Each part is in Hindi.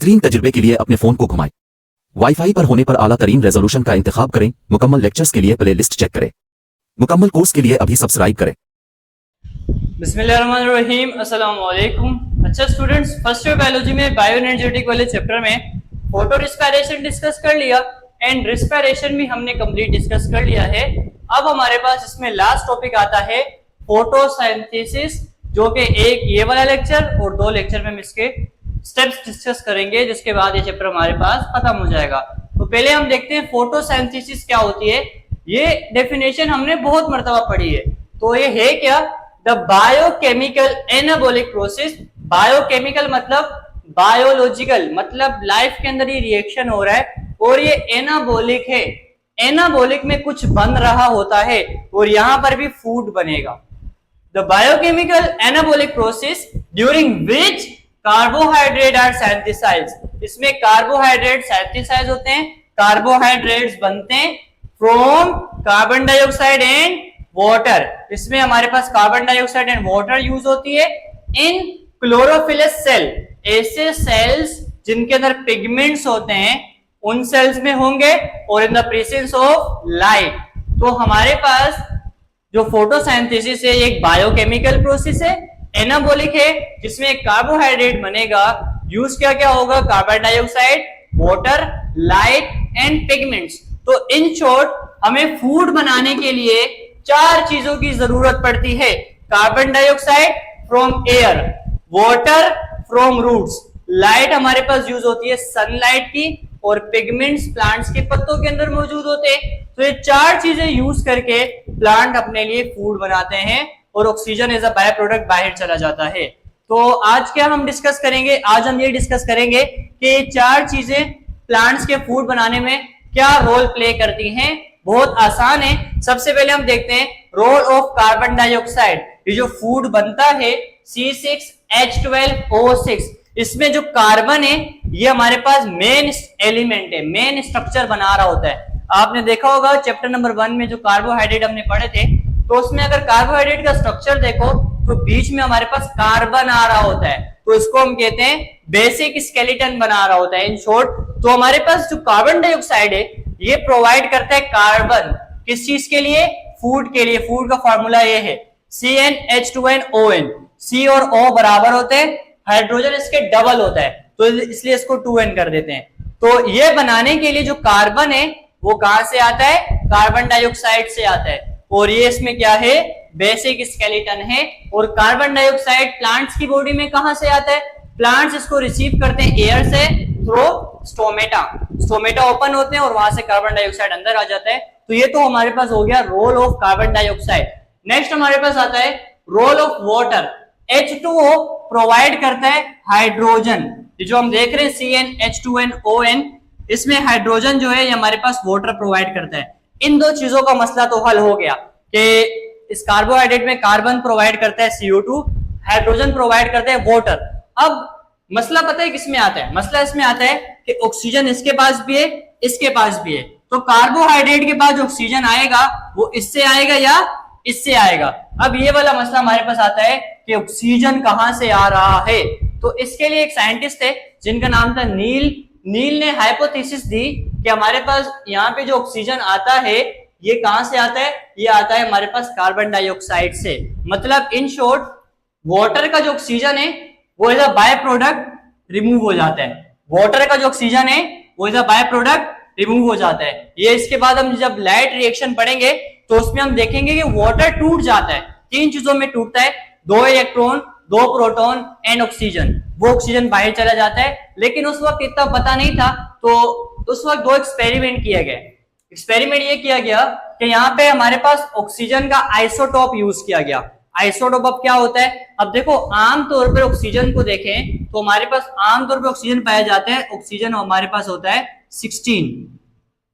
बेहतरीन तजुर्बे के लिए अपने फोन को घुमाएं। वाईफाई पर होने पर आला तरीन रेजोल्यूशन का इंतखाब करें। मुकम्मल लेक्चर्स के लिए प्ले लिस्ट चेक करें। मुकम्मल कोर्स के लिए अभी सब्सक्राइब करें। बिस्मिल्लाहिर्रहमानिर्रहीम, अस्सलाम वालेकुम। अच्छा स्टूडेंट्स, फर्स्ट ईयर बायोलॉजी में बायो एनर्जेटिक वाले चैप्टर में फोटो रिस्पायरेशन डिस्कस कर लिया एंड रिस्पायरेशन भी हमने कंप्लीट डिस्कस कर लिया है। अब हमारे पास इसमें लास्ट टॉपिक आता है फोटोसिंथेसिस, जो कि एक ये वाला लेक्चर और 2 लेक्चर में हम इसके स्टेप्स डिस्कस करेंगे, जिसके बाद ये चैप्टर हमारे पास खत्म हो जाएगा। तो पहले हम देखते हैं फोटोसिंथेसिस क्या होती है। ये डेफिनेशन हमने बहुत मर्तबा पढ़ी है। तो ये है क्या? The biochemical anabolic process. Biochemical मतलब बायोलॉजिकल, मतलब लाइफ के अंदर ये रिएक्शन हो रहा है और ये एनाबॉलिक है। एनाबॉलिक में कुछ बन रहा होता है और यहां पर भी फूड बनेगा। The biochemical anabolic process during which carbohydrate are synthesized. इसमें कार्बोहाइड्रेट सिंथेसाइज होते हैं, कार्बोहाइड्रेट्स बनते हैं from carbon dioxide and water. इसमें हमारे पास carbon dioxide and water use होती है। इन क्लोरोफिलस सेल, ऐसे सेल्स जिनके अंदर पिगमेंट्स होते हैं उन सेल्स में होंगे और in the presence of light. तो हमारे पास जो फोटोसिंथेसिस है एक बायोकेमिकल प्रोसेस है, एनाबॉलिक है, जिसमें कार्बोहाइड्रेट बनेगा। यूज क्या क्या होगा? Carbon dioxide, water, light and pigments. तो इन शॉर्ट हमें फूड बनाने के लिए 4 चीजों की जरूरत पड़ती है। Carbon dioxide from air, water from roots, light हमारे पास यूज होती है सनलाइट की, और पिगमेंट्स प्लांट्स के पत्तों के अंदर मौजूद होते हैं। तो ये 4 चीजें यूज करके प्लांट अपने लिए फूड बनाते हैं और oxygen as a by product बाहर चला जाता है। तो आज क्या हम डिस्कस करेंगे? आज हम ये डिस्कस करेंगे कि ये 4 चीजें प्लांट्स के फूड बनाने में क्या रोल प्ले करती हैं। बहुत आसान है। सबसे पहले हम देखते हैं रोल ऑफ कार्बन डाइऑक्साइड। ये जो फूड बनता है C6H12O6, इसमें जो कार्बन है ये हमारे पास मेन एलिमेंट है, मेन स्ट्रक्चर बना रहा होता है। आपने देखा होगा चैप्टर नंबर 1 में जो कार्बोहाइड्रेट हमने पढ़े थे, तो उसमें अगर कार्बोहाइड्रेट का स्ट्रक्चर देखो तो बीच में हमारे पास कार्बन आ रहा होता है, तो इसको हम कहते हैं बेसिक स्केलेटन बना रहा होता है इन शॉर्ट। तो हमारे पास जो कार्बन डाइऑक्साइड है ये प्रोवाइड करता है कार्बन, किस चीज के लिए? फूड के लिए। फूड का फॉर्मूला ये है CnH2nOn। C और O बराबर होते हैं, हाइड्रोजन इसके डबल होता है, तो इसलिए इसको 2n कर देते हैं। तो ये बनाने के लिए जो कार्बन है वो कहां से आता है? कार्बन डाइऑक्साइड से आता है। और ये इसमें क्या है? बेसिक स्केलेटन है। और कार्बन डाइऑक्साइड प्लांट्स की बॉडी में कहां से आता है? प्लांट्स इसको रिसीव करते हैं एयर से थ्रू स्टोमेटा। स्टोमेटा ओपन होते हैं और वहां से कार्बन डाइऑक्साइड अंदर आ जाता है। तो ये तो हमारे पास हो गया role of carbon dioxide. Next हमारे पास आता है role of water. H2O provide करता है हाइड्रोजन। ये जो हम देख रहे हैं CnH2nOn, इसमें हाइड्रोजन जो है ये हमारे पास वाटर प्रोवाइड करता है। इन 2 चीजों का मसला तो हल हो गया कि इस कार्बोहाइड्रेट में कार्बन प्रोवाइड करता है CO2, हाइड्रोजन प्रोवाइड करता है वाटर। अब मसला पता है किसमें आता है? मसला इसमें आता है कि ऑक्सीजन इसके पास भी है, इसके पास भी है। तो कार्बोहाइड्रेट के पास जो ऑक्सीजन आएगा वो इससे आएगा या इससे आएगा। अब ये वाला मसला हमारे पास आता है कि ऑक्सीजन कहां से आ रहा है। तो इसके लिए एक साइंटिस्ट थे जिनका नाम था नील। नील ने हाइपोथेसिस दी कि हमारे पास यहाँ पे जो ऑक्सीजन आता है ये कहां से आता है? ये आता है हमारे पास कार्बन डाइऑक्साइड से। मतलब इन शॉर्ट वाटर का जो ऑक्सीजन है वो as a by product remove हो जाता है। वाटर का जो ऑक्सीजन है वो as a by product remove हो जाता है। ये इसके बाद हम जब लाइट रिएक्शन पढ़ेंगे तो उसमें हम देखेंगे कि वाटर टूट जाता है। 3 चीजों में टूटता है, 2 इलेक्ट्रॉन, 2 प्रोटॉन एंड ऑक्सीजन। वो ऑक्सीजन बाहर चला जाता है। लेकिन उस वक्त इतना पता नहीं था, तो उस वक्त 2 एक्सपेरिमेंट किया गया। एक्सपेरिमेंट ये किया गया कि यहाँ पे हमारे पास ऑक्सीजन का आइसोटॉप यूज किया गया। आइसोटॉप अब क्या होता है? अब देखो आमतौर पर ऑक्सीजन को देखें तो हमारे पास आमतौर पर ऑक्सीजन पाया जाता है, ऑक्सीजन हमारे पास होता है 16,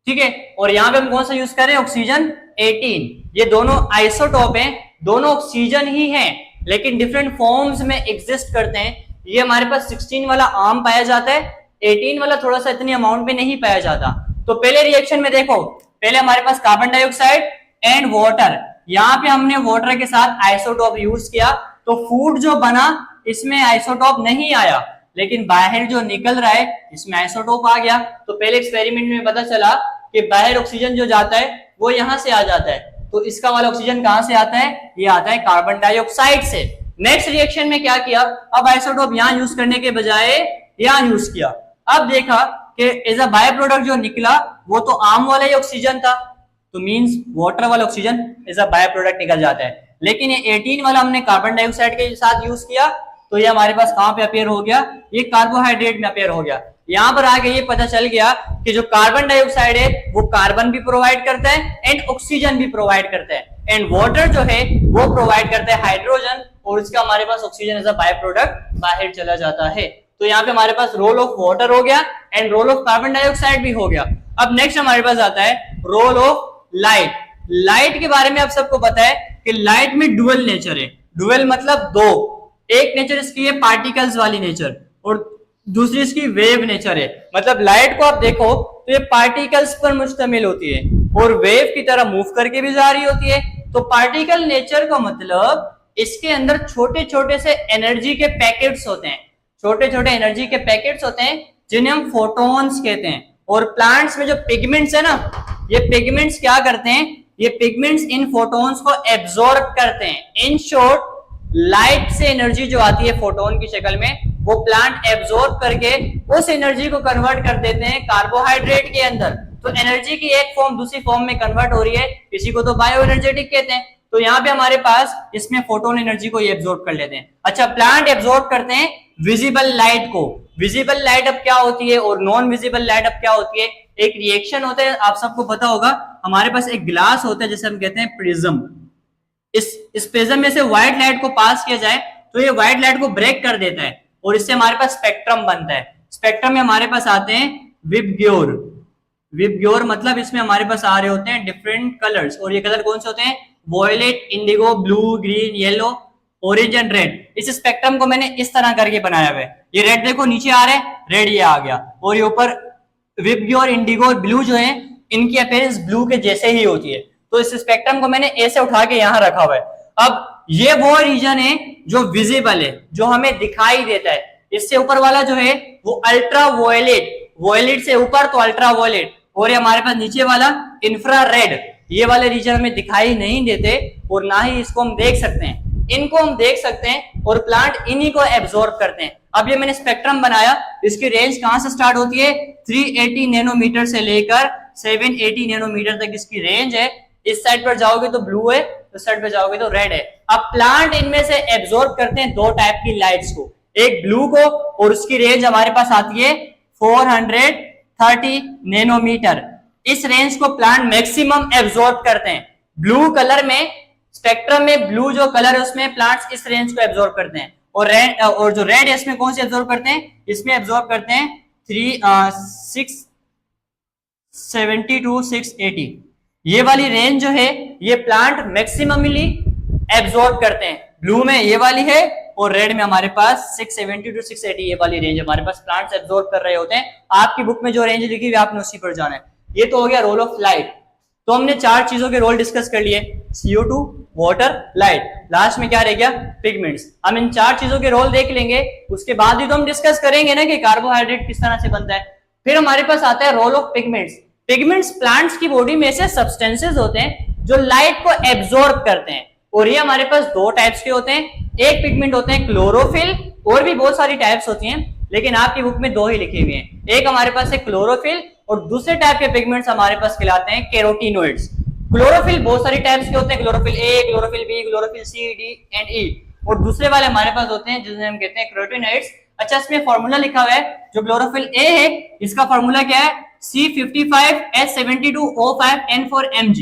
ठीक है। और यहाँ पे हम कौन सा यूज कर रहे हैं? ऑक्सीजन 18। ये दोनों आइसोटॉप हैं, दोनों ऑक्सीजन ही हैं लेकिन डिफरेंट फॉर्म्स में एग्जिस्ट करते हैं। ये हमारे पास 16 वाला आम पाया जाता है, 18 वाला थोड़ा सा इतनी अमाउंट में नहीं पाया जाता। तो पहले रिएक्शन में देखो, पहले हमारे पास कार्बन डाइऑक्साइड एंड वाटर, यहाँ पे हमने वाटर के साथ आइसोटॉप यूज किया तो फूड जो बना इसमें आइसोटॉप नहीं आया। लेकिन बाहर जो निकल रहा है इसमें आइसोटोप आ गया। तो पहले एक्सपेरिमेंट में पता चला कि बाहर ऑक्सीजन जो जाता है वो यहां से आ जाता है, तो इसका वाला ऑक्सीजन कहां से आता है, ये आता है कार्बन डाइऑक्साइड से। नेक्स्ट रिएक्शन में क्या किया, अब आइसोटोप यहां यूज करने के बजाय यहां यूज किया। अब देखा कि एज अ बाय प्रोडक्ट जो निकला वो तो आम वाला ही ऑक्सीजन था, तो मींस वाटर वाला oxygen as a by product निकल जाता है। लेकिन ये 18 वाला हमने कार्बन डाइऑक्साइड के साथ यूज किया, तो ये हमारे पास कहां पे अपेयर हो गया, ये कार्बोहाइड्रेट में अपेयर हो गया। यहां पर आके ये पता चल गया कि जो कार्बन डाइऑक्साइड है वो कार्बन भी प्रोवाइड करता है एंड ऑक्सीजन भी प्रोवाइड करता है, एंड वाटर जो है वो प्रोवाइड करता है हाइड्रोजन, और इसका हमारे पास oxygen as a by product बाहर चला जाता है। तो यहाँ पे हमारे पास रोल ऑफ वाटर हो गया and role of carbon dioxide भी हो गया। अब नेक्स्ट हमारे पास आता है रोल ऑफ लाइट। लाइट के बारे में आप सबको पता है कि लाइट में डुअल नेचर है। डुअल मतलब दो, एक नेचर इसकी है पार्टिकल्स वाली नेचर और दूसरी इसकी वेव नेचर है। मतलब लाइट को आप देखो तो ये पार्टिकल्स पर मुश्तमिल होती है और वेव की तरह मूव करके भी जा रही होती है। तो पार्टिकल नेचर का मतलब इसके अंदर छोटे छोटे से एनर्जी के पैकेट्स होते हैं, छोटे छोटे एनर्जी के पैकेट्स होते हैं जिन्हें हम फोटॉन्स कहते हैं। और प्लांट्स में जो पिगमेंट्स है ना, ये पिगमेंट्स क्या करते हैं, ये पिगमेंट्स इन फोटॉन्स को एब्जॉर्ब करते हैं। इन शॉर्ट लाइट से एनर्जी जो आती है फोटोन की शक्ल में, वो प्लांट एब्जॉर्ब करके उस एनर्जी को कन्वर्ट कर देते हैं कार्बोहाइड्रेट के अंदर। तो एनर्जी की एक फॉर्म दूसरी फॉर्म में कन्वर्ट हो रही है, इसी को तो बायो एनर्जेटिक कहते हैं। तो यहाँ पे हमारे पास इसमें फोटोन एनर्जी को ये एब्जॉर्ब कर लेते हैं। अच्छा, प्लांट एब्जॉर्ब करते हैं विजिबल लाइट को। विजिबल लाइट अब क्या होती है और नॉन विजिबल लाइट अब क्या होती है, एक रिएक्शन होता है, आप सबको पता होगा। हमारे पास एक ग्लास होता है जिसे हम कहते हैं प्रिज्म। इस प्रिज्म में से व्हाइट लाइट को पास किया जाए तो ये व्हाइट लाइट को ब्रेक कर देता है और इससे हमारे पास स्पेक्ट्रम बनता है। स्पेक्ट्रम में हमारे पास आते हैं विबग्योर। विबग्योर मतलब इसमें हमारे पास आ रहे होते हैं डिफरेंट कलर्स, और ये कलर कौन से होते हैं, violet, indigo, blue, green, yellow, orange and red. इस स्पेक्ट्रम को मैंने इस तरह करके बनाया हुआ है। ये रेड देखो नीचे आ रहा है, रेड ये आ गया, और ये ऊपर विबग्योर, इंडिगो और ब्लू जो है इनकी अपीयरेंस ब्लू के जैसे ही होती है। तो इस स्पेक्ट्रम को मैंने ऐसे उठा के यहां रखा हुआ है। अब ये वो रीजन है जो विजिबल है, जो हमें दिखाई देता है। इससे ऊपर वाला जो है वो अल्ट्रा वॉयलेट, वॉयलेट से ऊपर तो अल्ट्रा वॉयलेट, और ये हमारे पास नीचे वाला इंफ्रारेड। ये वाले रीजन हमें दिखाई नहीं देते और ना ही इसको हम देख सकते हैं। इनको हम देख सकते हैं और प्लांट इन्हीं को एब्जॉर्ब करते हैं। अब ये मैंने स्पेक्ट्रम बनाया, इसकी रेंज कहां से स्टार्ट होती है, 380 नैनोमीटर से लेकर 780 नैनोमीटर तक इसकी रेंज है। इस साइड पर जाओगे तो ब्लू है, उस साइड पर जाओगे तो रेड है। अब प्लांट इनमें से एब्जॉर्ब करते हैं दो टाइप की लाइट्स को, एक ब्लू को, और उसकी रेंज हमारे पास आती है 430 नैनोमीटर। इस रेंज को प्लांट मैक्सिमम एब्जॉर्ब करते हैं। ब्लू कलर में, स्पेक्ट्रम में ब्लू जो कलर है उसमें प्लांट्स इस रेंज को एब्जॉर्ब करते हैं, और रेड, और जो रेड है इसमें कौन से एब्जॉर्ब करते हैं, इसमें एब्जॉर्ब करते हैं 670 to 680। ये वाली रेंज जो है ये प्लांट मैक्सिममली एब्जॉर्ब करते हैं। ब्लू में ये वाली है और रेड में हमारे पास 670 to 680 ये वाली रेंज हमारे पास प्लांट्स एब्जॉर्ब कर रहे होते हैं। आपकी बुक में जो रेंज लिखी हुई आपने उसी पर जाना है। ये तो हो गया रोल ऑफ लाइट। तो हमने चार चीजों के रोल डिस्कस कर लिए, CO2, वाटर, लाइट, लास्ट में क्या रह गया, पिगमेंट्स। हम इन चार चीजों के रोल देख लेंगे, उसके बाद ही तो हम डिस्कस करेंगे ना कि कार्बोहाइड्रेट किस तरह से बनता है। फिर हमारे पास आता है role of pigments. Pigments plants की बॉडी में से सब्सटेंसेस होते हैं जो लाइट को एब्जॉर्ब करते हैं, और ये हमारे पास दो टाइप्स के होते हैं। एक पिगमेंट होते हैं क्लोरोफिल, और भी बहुत सारी टाइप्स होती हैं लेकिन आपकी बुक में दो ही लिखे हुए हैं। एक हमारे पास है क्लोरोफिल और दूसरे टाइप के पिगमेंट्स हमारे पास कहलाते हैं कैरोटीनॉइड्स। क्लोरोफिल बहुत सारी टाइप्स के होते हैं, chlorophyll A, chlorophyll B, chlorophyll C, D and E, और दूसरे वाले हमारे पास होते हैं जिन्हें हम कहते हैं कैरोटीनॉइड्स। अच्छा, इसमें फॉर्मूला लिखा हुआ है, जो क्लोरोफिल ए है इसका फॉर्मूला क्या है, C55H72O5N4Mg।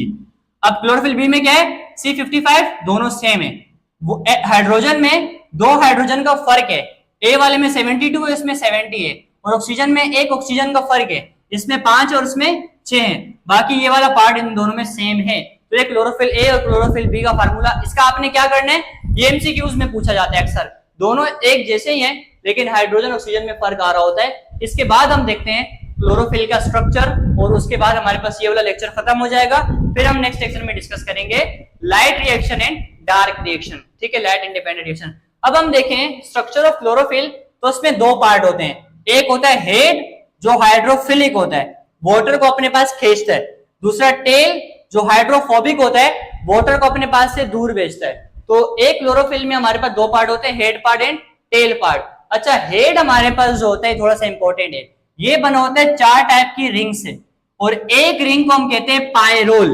अब क्लोरोफिल बी में क्या है, C55, दोनों सेम है। वो हाइड्रोजन में दो हाइड्रोजन का फर्क है, ए वाले में 72 है, इसमें 70 है, और ऑक्सीजन में एक ऑक्सीजन का फर्क है, इसमें 5 और उसमें 6 है, बाकी ये वाला पार्ट इन दोनों में सेम है। तो ये क्लोरोफिल ए और क्लोरोफिल बी का फार्मूला, इसका आपने क्या करना है, ये एमसीक्यूज में पूछा जाता है अक्सर। दोनों एक जैसे ही हैं लेकिन हाइड्रोजन ऑक्सीजन में फर्क आ रहा होता है। इसके बाद हम देखते हैं क्लोरोफिल का स्ट्रक्चर, और उसके बाद हमारे पास ये वाला लेक्चर खत्म हो जाएगा। फिर हम नेक्स्ट लेक्चर में डिस्कस करेंगे light reaction and dark reaction, ठीक है, लाइट इंडिपेंडेंट रिएक्शन। अब हम देखें स्ट्रक्चर ऑफ क्लोरोफिल, तो उसमें दो पार्ट होते हैं, एक होता है हेड जो हाइड्रोफिलिक होता है, वाटर को अपने पास खींचता है, दूसरा टेल जो हाइड्रोफोबिक होता है, वाटर को अपने पास से दूर भेजता है। तो एक क्लोरोफिल में हमारे पास दो पार्ट होते हैं, head part and tail part. अच्छा, हेड हमारे पास जो होता है थोड़ा सा इंपॉर्टेंट है, ये बना होता है 4 टाइप की रिंग से, और एक रिंग को हम कहते हैं पायरोल।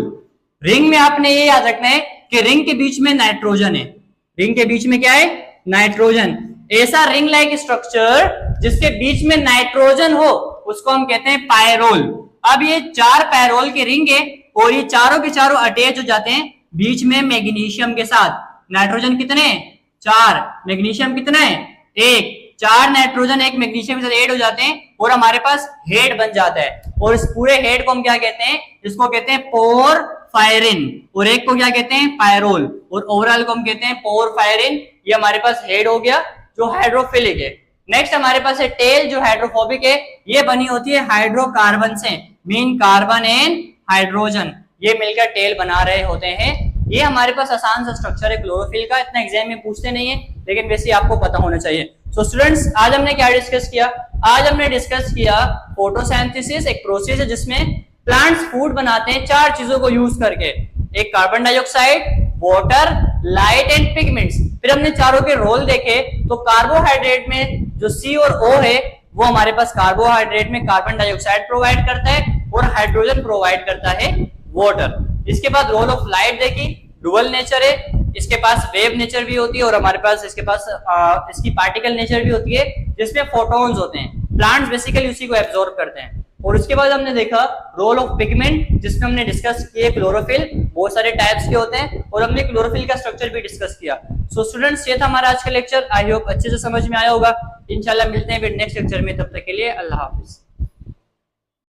रिंग में आपने ये याद रखना है कि रिंग के बीच में नाइट्रोजन है, रिंग के बीच में क्या है, नाइट्रोजन। ऐसा रिंग लाइक स्ट्रक्चर जिसके बीच में नाइट्रोजन हो उसको हम कहते हैं पायरोल। अब ये 4 पायरोल की रिंग है और ये चारों के चारों अटैच हो जाते हैं बीच में मैग्नीशियम के साथ। नाइट्रोजन कितने, 4, मैग्नीशियम कितना है, 1, 4 नाइट्रोजन 1 मैग्नीशियम के साथ ऐड हो जाते हैं और हमारे पास हेड बन जाता है। और इस पूरे हेड को हम क्या कहते हैं, इसको कहते हैं पोरफायरिन, और एक को क्या कहते हैं, पायरोल, और ओवरऑल को हम कहते हैं पोरफायरिन। ये हमारे पास हेड हो गया जो हाइड्रोफिलिक है। नेक्स्ट हमारे पास है टेल जो हाइड्रोफोबिक है, ये बनी होती है हाइड्रोकार्बन से, मीन कार्बन एंड हाइड्रोजन, ये मिलकर टेल बना रहे होते हैं। ये हमारे पास आसान सा स्ट्रक्चर है क्लोरोफिल का, इतना एग्जाम में पूछते नहीं है लेकिन वैसे आपको पता होना चाहिए। सो स्टूडेंट्स, आज हमने क्या डिस्कस किया, आज हमने डिस्कस किया फोटोसिंथेसिस, एक प्रोसेस है जिसमें प्लांट्स फूड बनाते हैं 4 चीजों को यूज करके, एक carbon dioxide, water, light and pigments. फिर हमने चारों के रोल देखे, तो कार्बोहाइड्रेट में जो C और O है वो हमारे पास कार्बोहाइड्रेट में कार्बन डाइऑक्साइड प्रोवाइड करता है और हाइड्रोजन प्रोवाइड करता है वाटर। इसके बाद रोल ऑफ लाइट देखी, डुअल नेचर है, इसके पास वेव नेचर भी होती है और हमारे पास इसके पास इसकी पार्टिकल नेचर भी होती है जिसमें फोटॉन्स होते हैं, प्लांट्स बेसिकली उसी को एब्जॉर्ब करते हैं। और उसके बाद हमने देखा रोल ऑफ पिगमेंट जिसमें हमने डिस्कस किए क्लोरोफिल, बहुत सारे टाइप्स के होते हैं और हमने क्लोरोफिल का स्ट्रक्चर भी डिस्कस किया। सो स्टूडेंट्स, ये था हमारा आज का लेक्चर, आई होप अच्छे से समझ में आया होगा। इंशाल्लाह मिलते हैं फिर नेक्स्ट लेक्चर में, तब तक के लिए अल्लाह हाफिज।